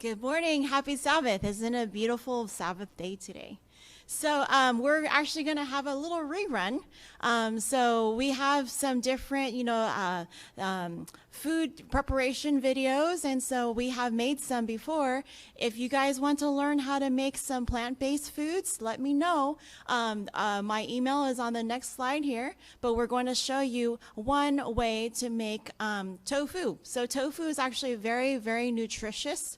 Good morning. Happy Sabbath. Isn't it a beautiful Sabbath day today? So we're actually going to have a little rerun. So we have some different, food preparation videos. And so we have made some before. If you guys want to learn how to make some plant-based foods, let me know. My email is on the next slide here. But we're going to show you one way to make tofu. So tofu is actually a very, very nutritious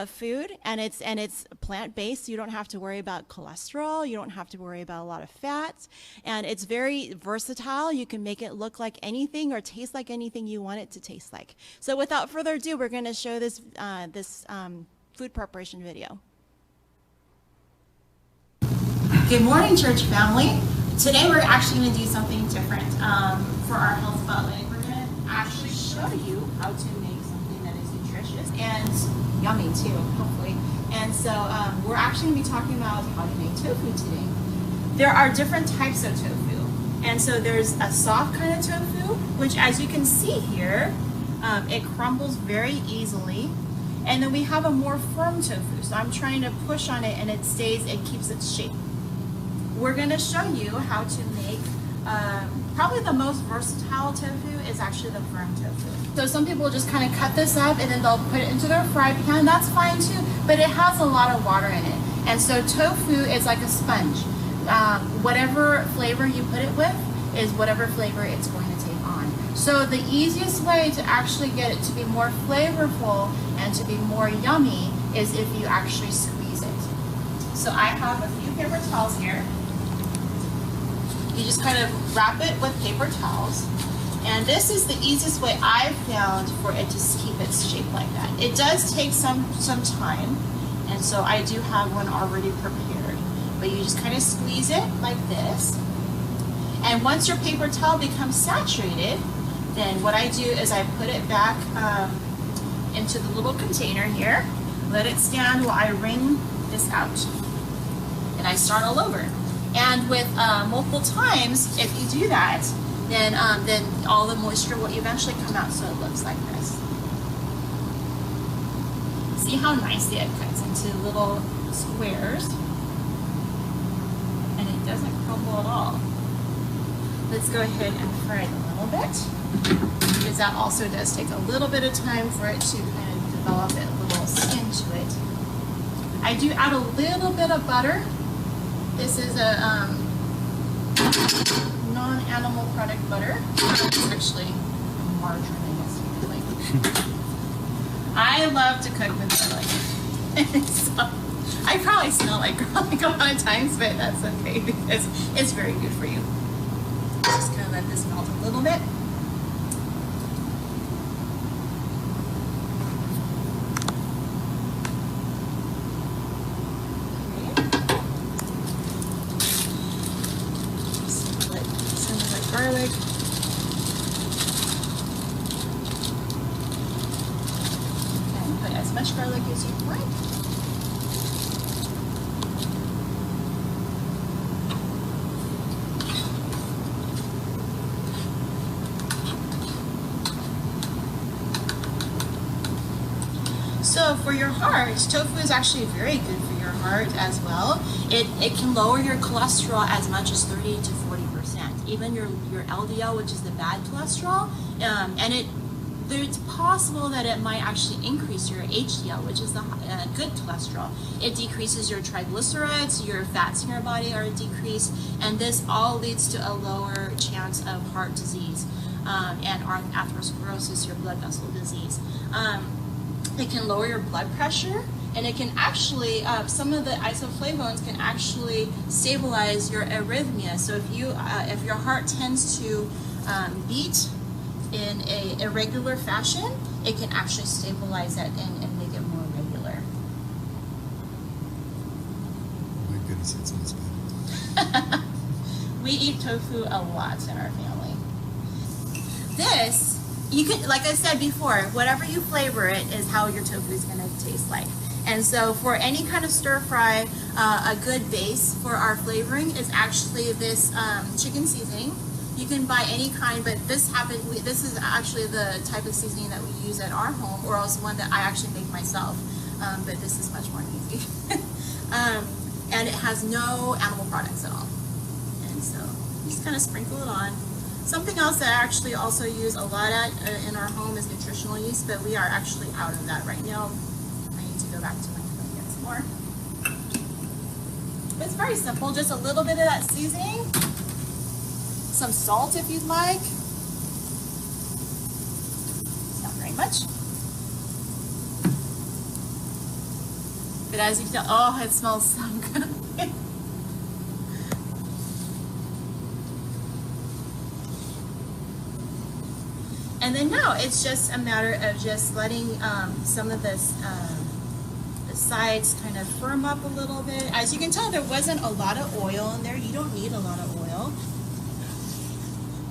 food, and it's plant-based. You don't have to worry about cholesterol. You don't have to worry about a lot of fats, and it's very versatile. You can make it look like anything or taste like anything you want it to taste like. So without further ado, we're going to show this food preparation video. Good morning, church family. Today we're actually going to do something different for our health spotlight. We're going to actually show you how to make something that is nutritious and yummy too, hopefully. And so we're actually going to be talking about how to make tofu today. There are different types of tofu. And so there's a soft kind of tofu, which as you can see here, it crumbles very easily. And then we have a more firm tofu. So I'm trying to push on it and it keeps its shape. We're going to show you how to make probably the most versatile tofu is actually the firm tofu. So some people just kind of cut this up and then they'll put it into their fry pan. That's fine too, but it has a lot of water in it. And so tofu is like a sponge. Whatever flavor you put it with is whatever flavor it's going to take on. So the easiest way to actually get it to be more flavorful and to be more yummy is if you actually squeeze it. So I have a few paper towels here. You just kind of wrap it with paper towels. And this is the easiest way I've found for it to keep its shape like that. It does take some time, and so I do have one already prepared. But you just kind of squeeze it like this. And once your paper towel becomes saturated, then what I do is I put it back into the little container here, let it stand while I wring this out. And I start all over. And with multiple times, if you do that, then all the moisture will eventually come out, so it looks like this. See how nicely it cuts into little squares, and it doesn't crumble at all. Let's go ahead and fry it a little bit, because that also does take a little bit of time for it to kind of develop a little skin to it. I do add a little bit of butter. This is a non-animal product butter. It's actually margarine, I guess you could like. I love to cook with garlic. So, I probably smell like garlic a lot of times, but that's okay because it's very good for you. Just kind of let this melt a little bit. Garlic. And put as much garlic as you like. So for your heart, tofu is actually very good for your heart as well. It can lower your cholesterol as much as 30 to 40%. Even your LDL, which is the bad cholesterol, and it's possible that it might actually increase your HDL, which is the good cholesterol. It decreases your triglycerides, your fats in your body are decreased, and this all leads to a lower chance of heart disease and atherosclerosis, your blood vessel disease. It can lower your blood pressure, and it can actually, some of the isoflavones can actually stabilize your arrhythmia. So if your heart tends to beat in a irregular fashion, it can actually stabilize that and make it more regular. Oh my goodness, it smells good. We eat tofu a lot in our family. This, you can, like I said before, whatever you flavor it is how your tofu is going to taste like. And so for any kind of stir fry, a good base for our flavoring is actually this chicken seasoning. You can buy any kind, but this is actually the type of seasoning that we use at our home, or else one that I actually make myself. but this is much more easy. And it has no animal products at all. And so just kind of sprinkle it on. Something else that I actually also use a lot in our home is nutritional yeast, but we are actually out of that right now. I need to go back to my phone and get some more. It's very simple, just a little bit of that seasoning, some salt if you'd like. Not very much. But as you can tell, oh, it smells so good. And then now it's just a matter of just letting some of this the sides kind of firm up a little bit. As you can tell, there wasn't a lot of oil in there. You don't need a lot of oil,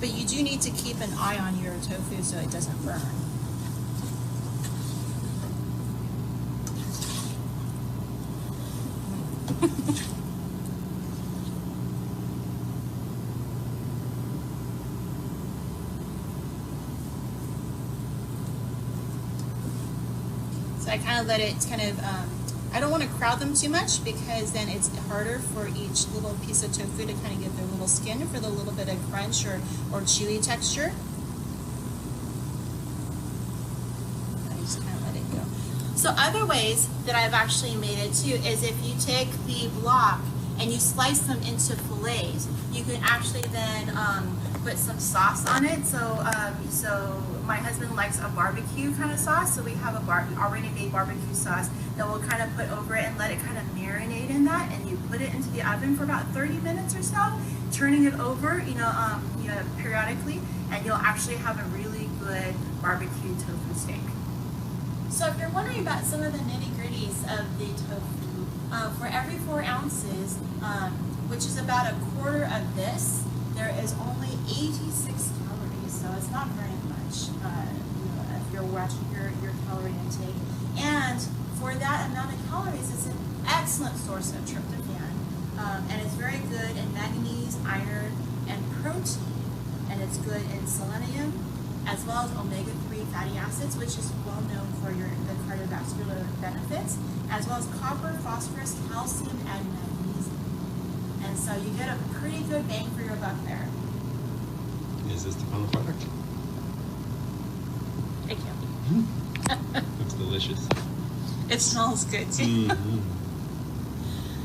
but you do need to keep an eye on your tofu so it doesn't burn. So I kind of let it I don't want to crowd them too much because then it's harder for each little piece of tofu to kind of get their little skin for the little bit of crunch or chewy texture. I just kind of let it go. So other ways that I've actually made it too is if you take the block and you slice them into fillets, you can actually then put some sauce on it. So my husband likes a barbecue kind of sauce, so we have a already made barbecue sauce that we'll kind of put over it and let it kind of marinate in that, and you put it into the oven for about 30 minutes or so, turning it over, periodically, and you'll actually have a really good barbecue tofu steak. So if you're wondering about some of the nitty-gritties of the tofu, for every 4 ounces, which is about a quarter of this, there is only 86 calories, so it's not very much. If you're watching your calorie intake, and for that amount of calories, it's an excellent source of tryptophan, and it's very good in manganese, iron, and protein, and it's good in selenium, as well as omega-3 fatty acids, which is well known for the cardiovascular benefits, as well as copper, phosphorus, calcium, and magnesium. And so you get a pretty good bang for your buck there. Is this the final product? It can be. Looks delicious. It smells good too.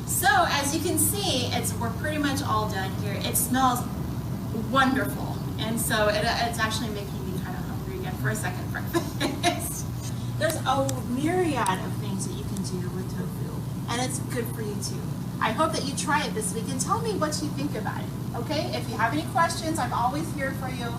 So as you can see, we're pretty much all done here. It smells wonderful, and so it's actually making me kind of hungry again for a second breakfast. There's a myriad of things that you can do with tofu, and it's good for you too. I hope that you try it this week and tell me what you think about it. Okay? If you have any questions, I'm always here for you.